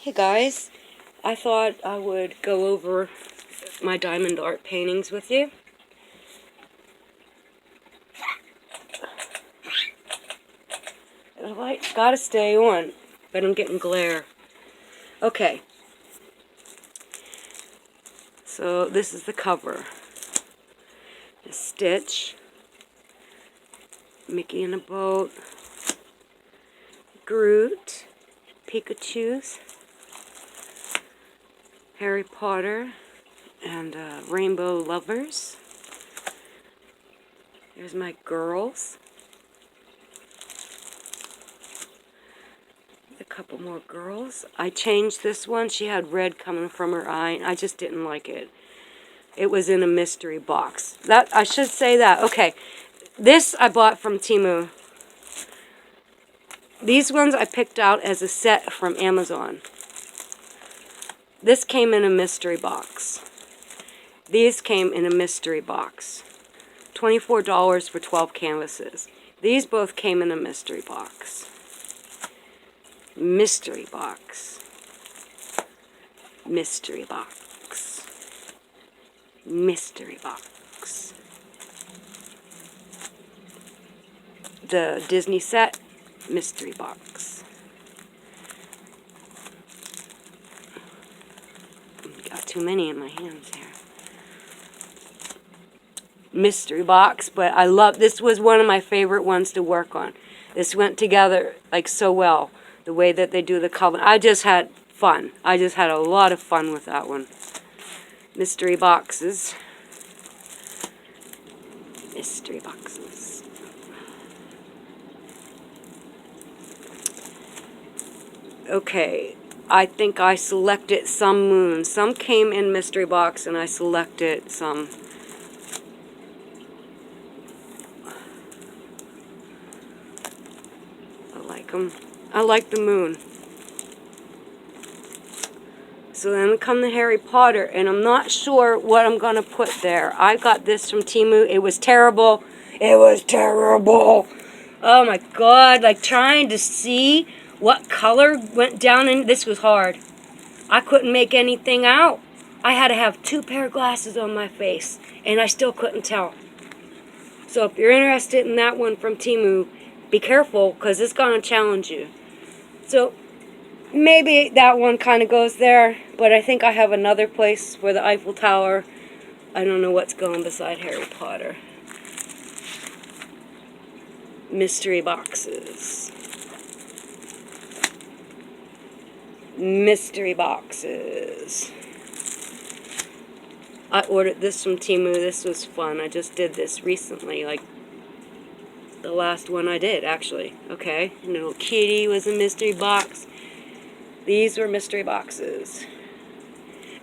Hey guys, I thought I would go over my diamond art paintings with you. The light gotta stay on, but I'm getting glare. Okay, so this is the cover. A Stitch, Mickey in a boat, Groot, Pikachu's, Harry Potter, and Rainbow Lovers. There's my girls. A couple more girls. I changed this one. She had red coming from her eye, and I just didn't like it. It was in a mystery box. That I should say that. Okay, this I bought from Temu. These ones I picked out as a set from Amazon. This came in a mystery box. These came in a mystery box. $24 for 12 canvases. These both came in a mystery box. Mystery box. Mystery box. Mystery box. The Disney set, mystery box. Got too many in my hands here. Mystery box, but I love, this was one of my favorite ones to work on. This went together like so well, the way that they do the color. I just had fun. I just had a lot of fun with that one. Mystery boxes. Mystery boxes. Okay, I think I selected some moons. Some came in mystery box and I selected some. I like them. I like the moon. So then come the Harry Potter, and I'm not sure what I'm going to put there. I got this from Temu. It was terrible. It was terrible. Oh my God, like trying to see what color went down in, this was hard. I couldn't make anything out. I had to have 2 pair of glasses on my face, and I still couldn't tell. So if you're interested in that one from Temu, be careful, because it's going to challenge you. So maybe that one kind of goes there, but I think I have another place for the Eiffel Tower. I don't know what's going beside Harry Potter. Mystery boxes. Mystery boxes. I ordered this from Temu. This was fun. I just did this recently, like the last one I did, actually. Okay, little kitty was a mystery box. These were mystery boxes.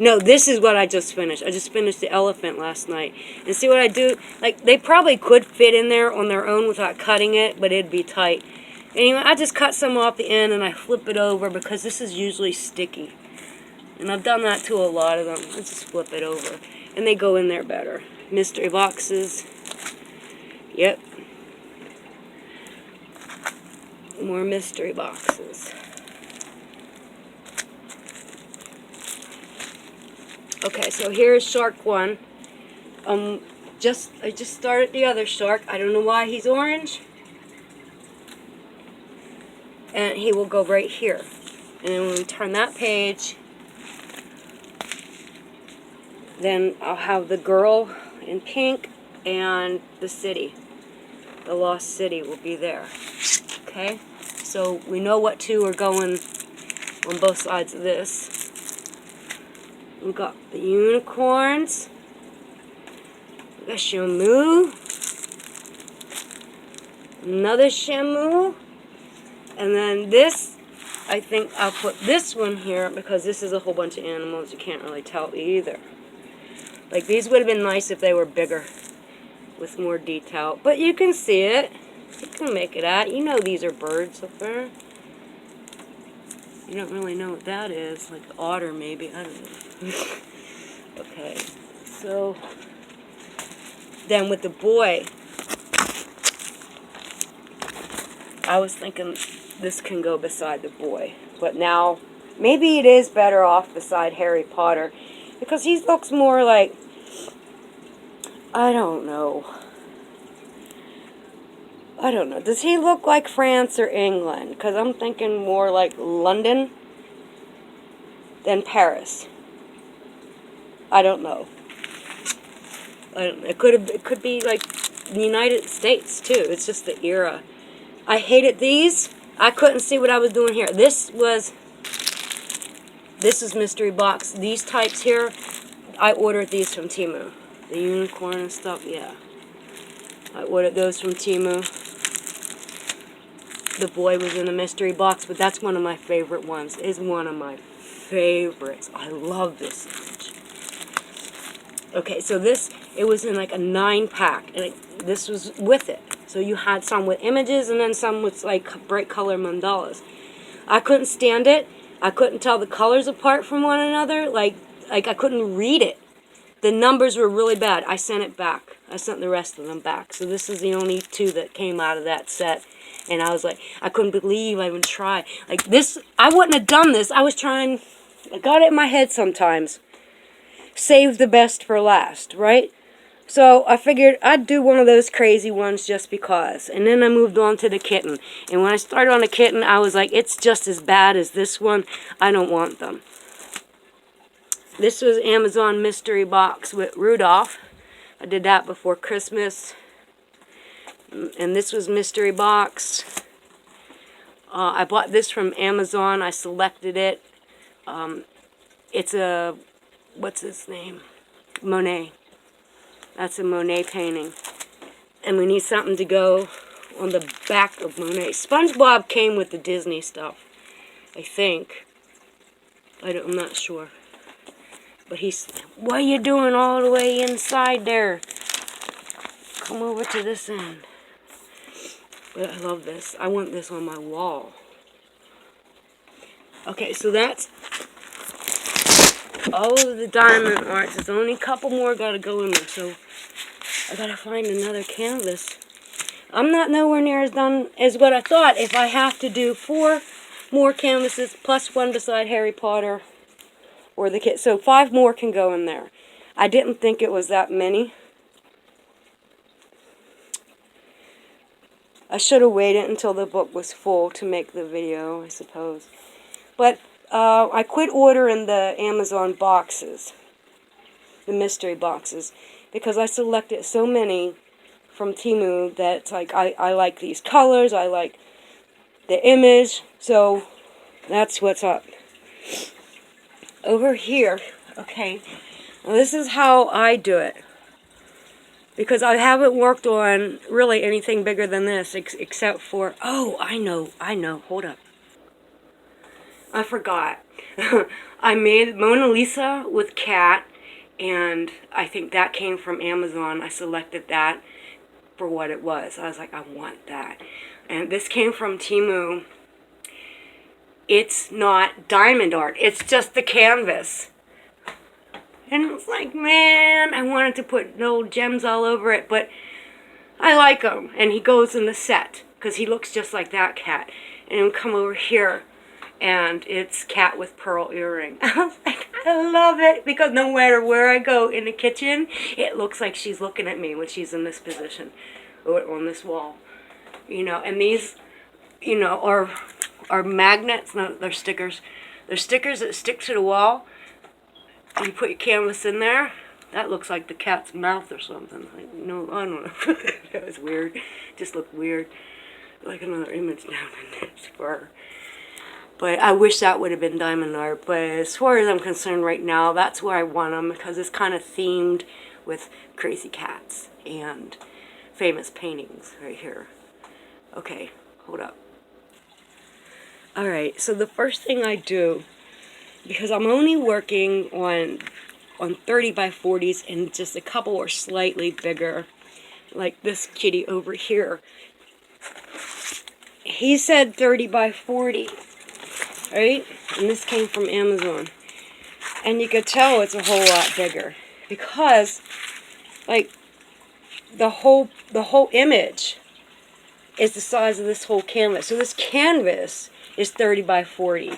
No, this is what I just finished. I just finished the elephant last night. And see what I do? Like, they probably could fit in there on their own without cutting it, but it'd be tight. Anyway, I just cut some off the end and I flip it over because this is usually sticky. And I've done that to a lot of them. I just flip it over. And they go in there better. Mystery boxes. Yep. More mystery boxes. Okay, so here's Shark 1. I just started the other shark. I don't know why he's orange. And he will go right here. And then when we turn that page, then I'll have the girl in pink and the city. The lost city will be there. Okay? So we know what 2 are going on both sides of this. We've got the unicorns. We've got Shamu. Another Shamu. And then this, I think I'll put this one here because this is a whole bunch of animals. You can't really tell either. Like, these would have been nice if they were bigger with more detail. But you can see it. You can make it out. You know these are birds up there. You don't really know what that is. Like otter, maybe. I don't know. Okay. So, then with the boy, I was thinking this can go beside the boy. But now Maybe it is better off beside Harry Potter, because he looks more like, I don't know. I don't know. Does he look like France or England? Because I'm thinking more like London than Paris. I don't know. It could be like the United States too. It's just the era. I hated these. I couldn't see what I was doing here. This is mystery box. These types here, I ordered these from Temu. The unicorn and stuff, yeah. I ordered those from Temu. The boy was in the mystery box, but that's one of my favorite ones. It's one of my favorites. I love this image. Okay, so it was in like a 9-pack, and this was with it. So you had some with images and then some with like bright color mandalas. I couldn't stand it. I couldn't tell the colors apart from one another. Like I couldn't read it. The numbers were really bad. I sent it back. I sent the rest of them back. So this is the only 2 that came out of that set. And I was like, I couldn't believe I even tried. Like this, I wouldn't have done this. I got it in my head sometimes. Save the best for last, right? So I figured I'd do one of those crazy ones just because. And then I moved on to the kitten. And when I started on the kitten, I was like, it's just as bad as this one. I don't want them. This was Amazon mystery box with Rudolph. I did that before Christmas. And this was mystery box. I bought this from Amazon. I selected it. It's a, what's his name? Monet. That's a Monet painting. And we need something to go on the back of Monet. SpongeBob came with the Disney stuff, I think. I'm not sure. But what are you doing all the way inside there? Come over to this end. But I love this. I want this on my wall. Okay, so that's all of the diamond arts. There's only a couple more got to go in there, so I got to find another canvas. I'm not nowhere near as done as what I thought. If I have to do 4 more canvases plus one beside Harry Potter or the kid, so 5 more can go in there. I didn't think it was that many. I should have waited until the book was full to make the video, I suppose. But I quit ordering the Amazon boxes, the mystery boxes, because I selected so many from Temu that it's like I like these colors, I like the image, so that's what's up. Over here, okay, now this is how I do it, because I haven't worked on really anything bigger than this except for, oh, I know, hold up. I forgot. I made Mona Lisa with cat, and I think that came from Amazon. I selected that for what it was. I was like, I want that. And this came from Temu. It's not diamond art. It's just the canvas. And it's like, man, I wanted to put little gems all over it, but I like him. And he goes in the set, because he looks just like that cat. And he'll come over here, and it's cat with pearl earring. I was like, I love it, because no matter where I go in the kitchen, it looks like she's looking at me when she's in this position, or on this wall. You know, and these, you know, are magnets. No, they're stickers. They're stickers that stick to the wall. And you put your canvas in there. That looks like the cat's mouth or something. Like, no, I don't know. That was weird. Just looked weird. Like another image down in this fur. But I wish that would have been diamond art. But as far as I'm concerned right now, that's where I want them, because it's kind of themed with crazy cats and famous paintings right here. Okay, hold up. Alright, so the first thing I do, because I'm only working on 30 by 40s, and just a couple are slightly bigger, like this kitty over here. He said 30 by 40. Right? And this came from Amazon. And you could tell it's a whole lot bigger, because like the whole image is the size of this whole canvas. So this canvas is 30 by 40.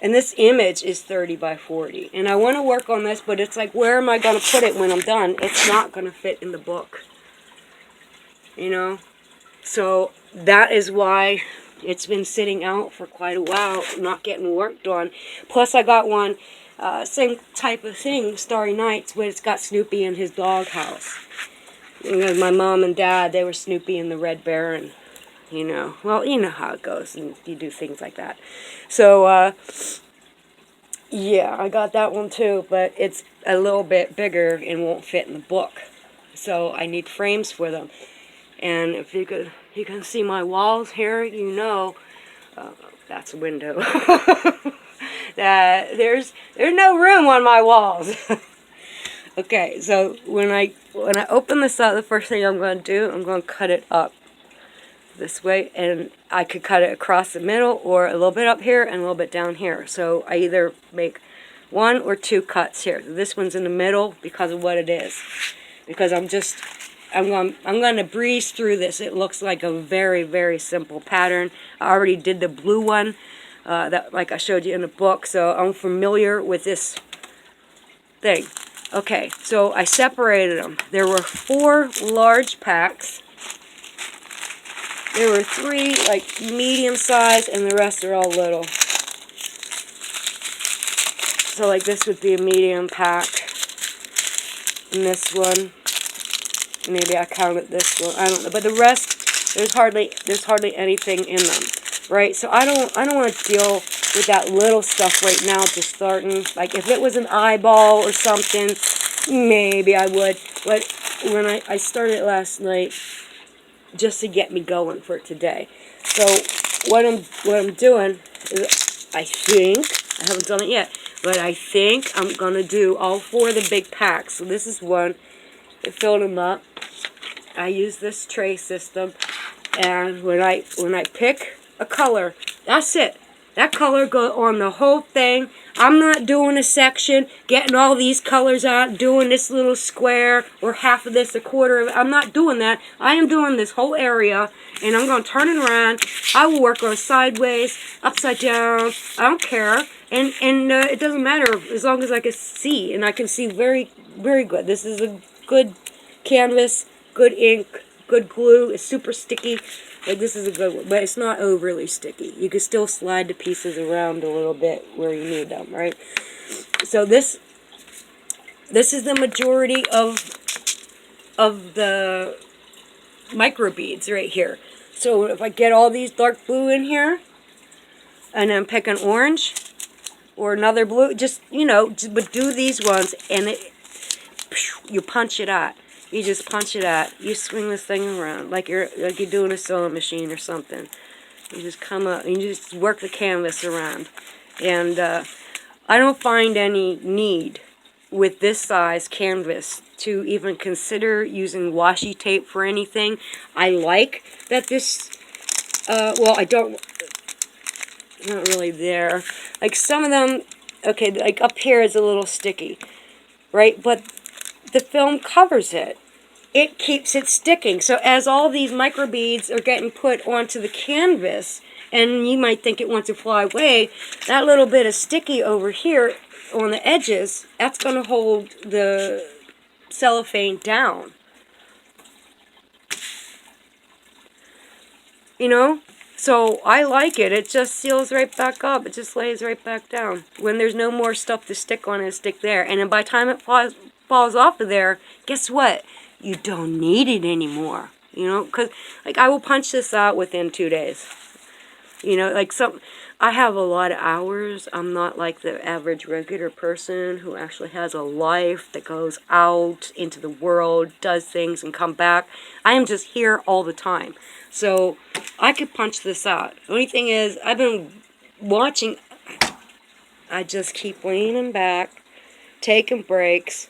And this image is 30 by 40. And I want to work on this, but it's like, where am I going to put it when I'm done? It's not going to fit in the book. You know? So that is why it's been sitting out for quite a while, not getting worked on. Plus I got one, same type of thing, Starry Nights, where it's got Snoopy in his doghouse. And my mom and dad, they were Snoopy and the Red Baron. You know, well, you know how it goes, and you do things like that. So, yeah, I got that one too, but it's a little bit bigger and won't fit in the book. So I need frames for them. And if you can see my walls here, you know, that's a window. That there's no room on my walls. Okay, so when I open this up, the first thing I'm going to do, I'm going to cut it up this way, and I could cut it across the middle or a little bit up here and a little bit down here. So I either make 1 or 2 cuts here. This one's in the middle because of what it is. Because I'm going to breeze through this. It looks like a very, very simple pattern. I already did the blue one that like I showed you in the book, so I'm familiar with this thing. Okay, so I separated them. There were 4 large packs. There were 3 like medium size, and the rest are all little. So like this would be a medium pack. And this one, maybe I counted this one. I don't know, but the rest, there's hardly anything in them, right? So I don't want to deal with that little stuff right now. Just starting, like if it was an eyeball or something, maybe I would. But when I started last night, just to get me going for today. So what I'm doing is, I think, I haven't done it yet, but I think I'm gonna do all 4 of the big packs. So this is one. I filled them up. I use this tray system, and when I pick a color, that's it. That color goes on the whole thing. I'm not doing a section, getting all these colors out, doing this little square, or half of this, a quarter of it. I'm not doing that. I am doing this whole area, and I'm going to turn it around. I will work on sideways, upside down. I don't care. And it doesn't matter as long as I can see, and I can see very, very good. This is a good canvas, good ink, good glue. It's super sticky. Like this is a good one, but it's not overly sticky. You can still slide the pieces around a little bit where you need them, right? So this is the majority of the micro beads right here. So if I get all these dark blue in here, and then pick an orange or another blue, just, you know, but do these ones, and you punch it out. You just punch it out. You swing this thing around like you're doing a sewing machine or something. You just come up and you just work the canvas around. And I don't find any need with this size canvas to even consider using washi tape for anything. I like that this, well, I don't, not really there. Like some of them, okay, like up here is a little sticky, right? But the film covers it. It keeps it sticking. So as all these micro beads are getting put onto the canvas, and you might think it wants to fly away, that little bit of sticky over here on the edges, that's going to hold the cellophane down. You know? So I like it. It just seals right back up. It just lays right back down. When there's no more stuff to stick on it, stick there. And then by the time it falls off of there, guess what? You don't need it anymore. You know? Because, like, I will punch this out within 2 days. You know, like I have a lot of hours. I'm not like the average regular person who actually has a life that goes out into the world, does things, and come back. I am just here all the time. So I could punch this out. The only thing is, I've been watching. I just keep leaning back, taking breaks,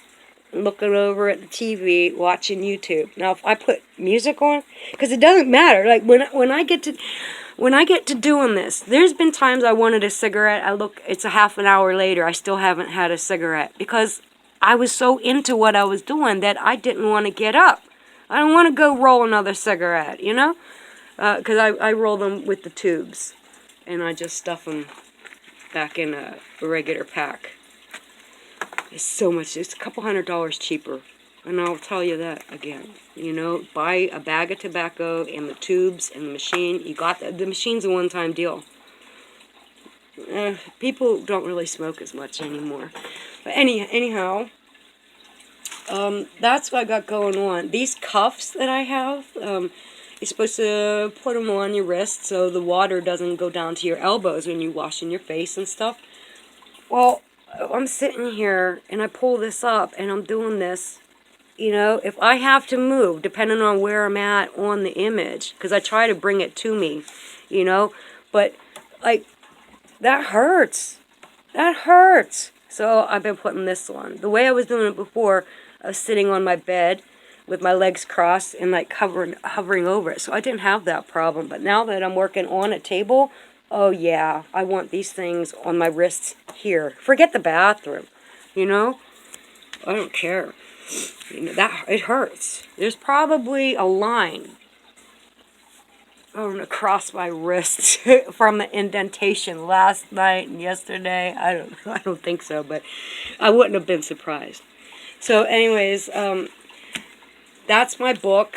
looking over at the TV, watching YouTube. Now, if I put music on, because it doesn't matter. Like when I get to doing this, there's been times I wanted a cigarette. It's a half an hour later. I still haven't had a cigarette because I was so into what I was doing that I didn't want to get up. I don't want to go roll another cigarette, you know? Because I roll them with the tubes, and I just stuff them back in a regular pack. It's so much, it's a couple $100 cheaper. And I'll tell you that again. You know, buy a bag of tobacco and the tubes and the machine. You got the machine's a one-time deal. People don't really smoke as much anymore. But anyhow, that's what I got going on. These cuffs that I have, you're supposed to put them on your wrist so the water doesn't go down to your elbows when you're washing your face and stuff. Well, I'm sitting here and I pull this up and I'm doing this. You know, if I have to move, depending on where I'm at on the image, because I try to bring it to me, you know, but, like, that hurts. That hurts. So I've been putting this on. The way I was doing it before, I was sitting on my bed with my legs crossed and, like, hovering over it. So I didn't have that problem. But now that I'm working on a table, oh, yeah, I want these things on my wrists here. Forget the bathroom, you know? I don't care. You know, that it hurts. There's probably a line going across my wrist from the indentation last night and yesterday. I don't think so, but I wouldn't have been surprised. So, anyways, that's my book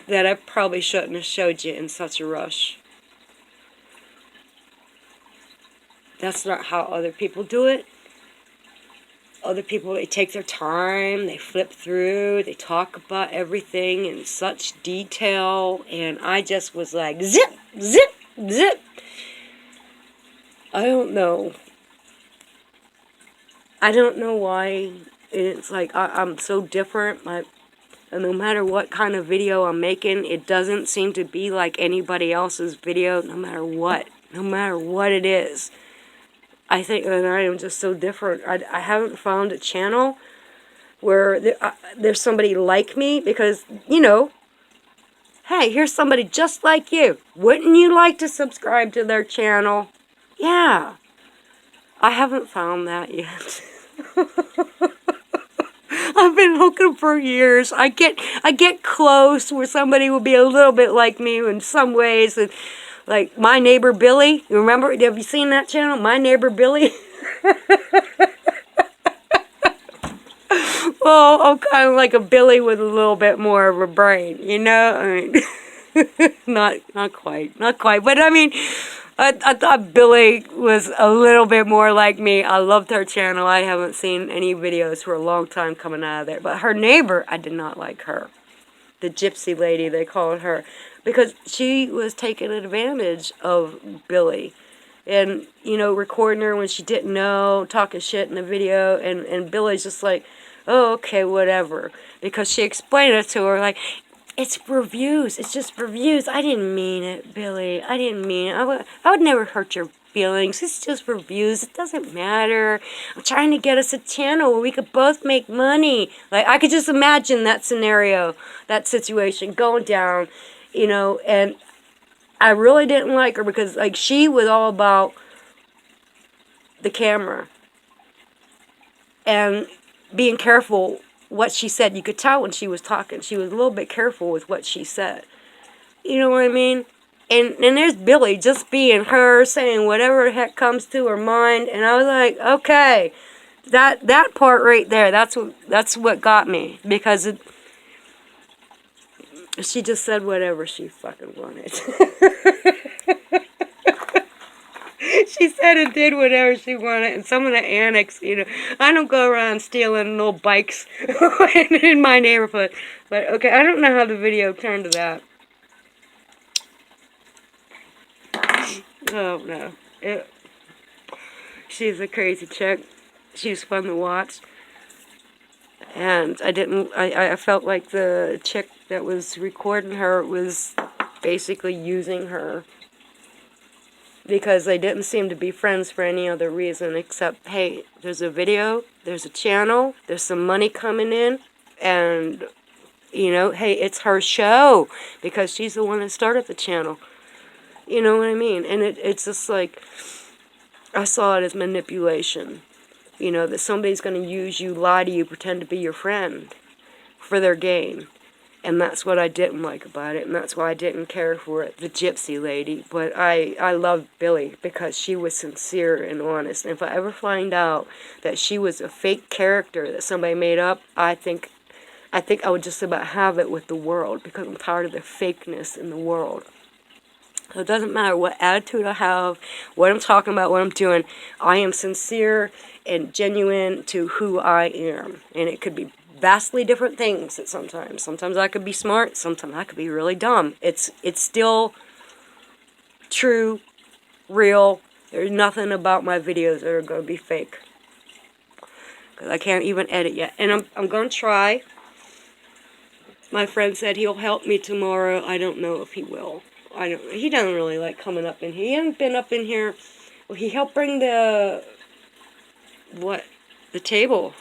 that I probably shouldn't have showed you in such a rush. That's not how other people do it. Other people, they take their time, they flip through, they talk about everything in such detail, and I just was like, zip, zip, zip. I don't know. I don't know why. It's like, I'm so different. No matter what kind of video I'm making, it doesn't seem to be like anybody else's video, no matter what it is. I think that I am just so different. I haven't found a channel where there's somebody like me because, you know, hey, here's somebody just like you. Wouldn't you like to subscribe to their channel? Yeah. I haven't found that yet. I've been looking for years. I get close where somebody will be a little bit like me in some ways, and like My Neighbor Billy. You remember? Have you seen that channel? My Neighbor Billy? Well, I'm kind of like a Billy with a little bit more of a brain, you know? I mean, not quite. But I mean, I thought Billy was a little bit more like me. I loved her channel. I haven't seen any videos for a long time coming out of there. But her neighbor, I did not like her. The gypsy lady, they called her. Because she was taking advantage of Billy. And, you know, recording her when she didn't know, talking shit in the video. And Billy's just like, oh, okay, whatever. Because she explained it to her, like, it's for views. It's just for views. I didn't mean it, Billy. I didn't mean it. I would never hurt your feelings. It's just for views. It doesn't matter. I'm trying to get us a channel where we could both make money. Like, I could just imagine that scenario, that situation going down, you know, and I really didn't like her because, like, she was all about the camera and being careful what she said. You could tell when she was talking. She was a little bit careful with what she said. You know what I mean? And there's Billy just being her, saying whatever the heck comes to her mind. And I was like, okay, that part right there, that's what got me. Because she just said whatever she fucking wanted. She said and did whatever she wanted. And some of the annex, you know, I don't go around stealing little bikes in my neighborhood. But, okay, I don't know how the video turned to that. Oh, no. She's a crazy chick. She's fun to watch. And I felt like the chick that was recording her was basically using her. Because they didn't seem to be friends for any other reason except, hey, there's a video, there's a channel, there's some money coming in, and, you know, hey, it's her show, because she's the one that started the channel. You know what I mean? And it's just like, I saw it as manipulation. You know, that somebody's going to use you, lie to you, pretend to be your friend for their gain. And that's what I didn't like about it, and that's why I didn't care for the gypsy lady. But I loved Billy because she was sincere and honest. And if I ever find out that she was a fake character that somebody made up, I think I would just about have it with the world, because I'm tired of the fakeness in the world. So it doesn't matter what attitude I have, what I'm talking about, what I'm doing. I am sincere and genuine to who I am. And it could be vastly different things at sometimes. Sometimes I could be smart, sometimes I could be really dumb. It's still true, real. There's nothing about my videos that are going to be fake. Because I can't even edit yet. And I'm going to try. My friend said he'll help me tomorrow. I don't know if he will. He doesn't really like coming up in here. He hasn't been up in here. Well, he helped bring the table.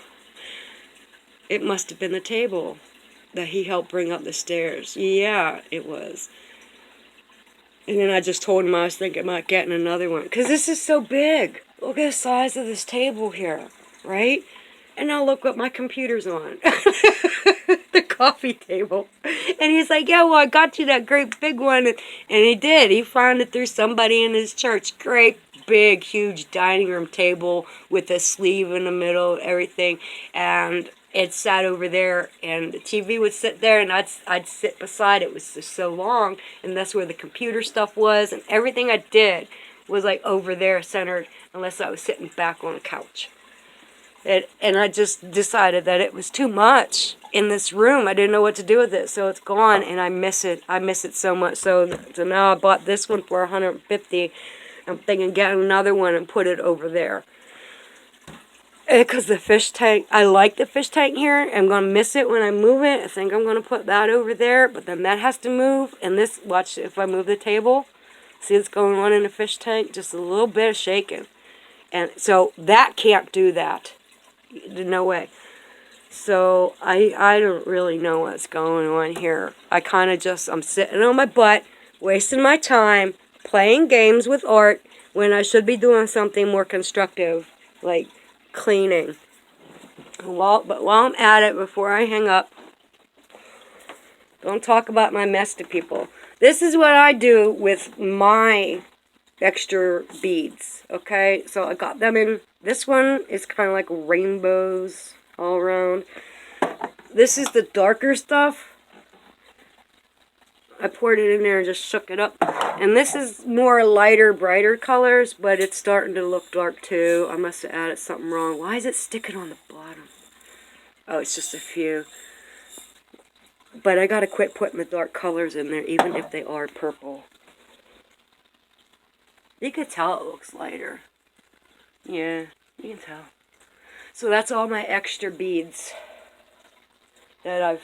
It must have been the table that he helped bring up the stairs. Yeah, it was. And then I just told him I was thinking about getting another one. Because this is so big. Look at the size of this table here, right? And now look what my computer's on. The coffee table. And he's like, yeah, well, I got you that great big one. And he did. He found it through somebody in his church. Great, big, huge dining room table with a sleeve in the middle, everything. And it sat over there, and the TV would sit there, and I'd sit beside it. It was just so long, and that's where the computer stuff was, and everything I did was like over there centered, unless I was sitting back on a couch. And I just decided that it was too much in this room. I didn't know what to do with it, so it's gone, and I miss it. I miss it so much. So now I bought this one for $150. I'm thinking get another one and put it over there. Because the fish tank, I like the fish tank here. I'm going to miss it when I move it. I think I'm going to put that over there, but then that has to move. And this, watch if I move the table. See what's going on in the fish tank? Just a little bit of shaking. And so that can't do that. No way. So I don't really know what's going on here. I kind of just, I'm sitting on my butt, wasting my time, playing games with art when I should be doing something more constructive, like cleaning. But while I'm at it, before I hang up, don't talk about my mess to people. This is what I do with my extra beads, okay? So I got them in, this one is kind of like rainbows all around. This is the darker stuff. I poured it in there and just shook it up. And this is more lighter, brighter colors, but it's starting to look dark too. I must have added something wrong. Why is it sticking on the bottom? Oh, it's just a few. But I gotta quit putting the dark colors in there, even if they are purple. You can tell it looks lighter. Yeah, you can tell. So that's all my extra beads that I've,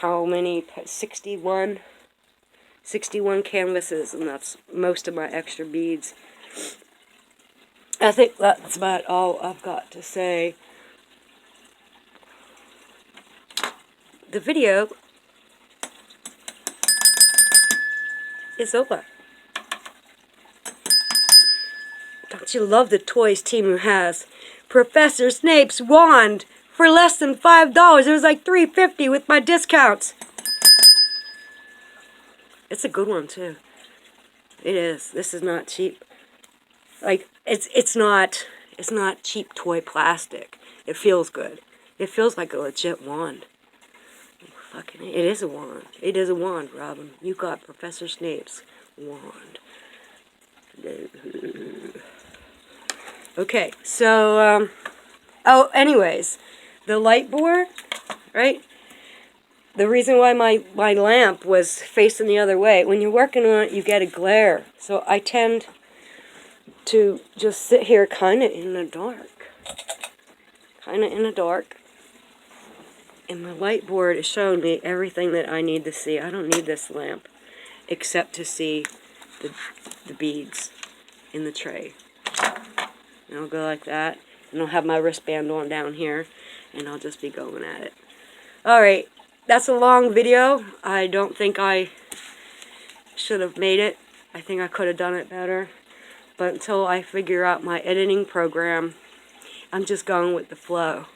how many, 61 canvases, and that's most of my extra beads. I think that's about all I've got to say. The video is over. Don't you love the toys Temu has? Professor Snape's wand for less than $5. It was like $3.50 with my discounts. It's a good one too. It is. This is not cheap. Like it's not cheap toy plastic. It feels good. It feels like a legit wand. Fucking, it is a wand. It is a wand, Robin. You got Professor Snape's wand. Okay, so, oh, anyways, the light board, right? The reason why my lamp was facing the other way, when you're working on it, you get a glare. So I tend to just sit here kind of in the dark. Kind of in the dark. And the light board is showing me everything that I need to see. I don't need this lamp, except to see the beads in the tray. And I'll go like that, and I'll have my wristband on down here, and I'll just be going at it. Alright, that's a long video. I don't think I should have made it. I think I could have done it better. But until I figure out my editing program, I'm just going with the flow.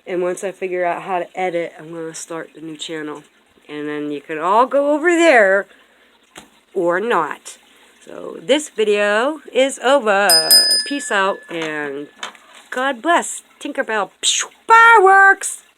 And once I figure out how to edit, I'm going to start the new channel. And then you can all go over there or not. So this video is over. Peace out and God bless. Tinkerbell. Fireworks!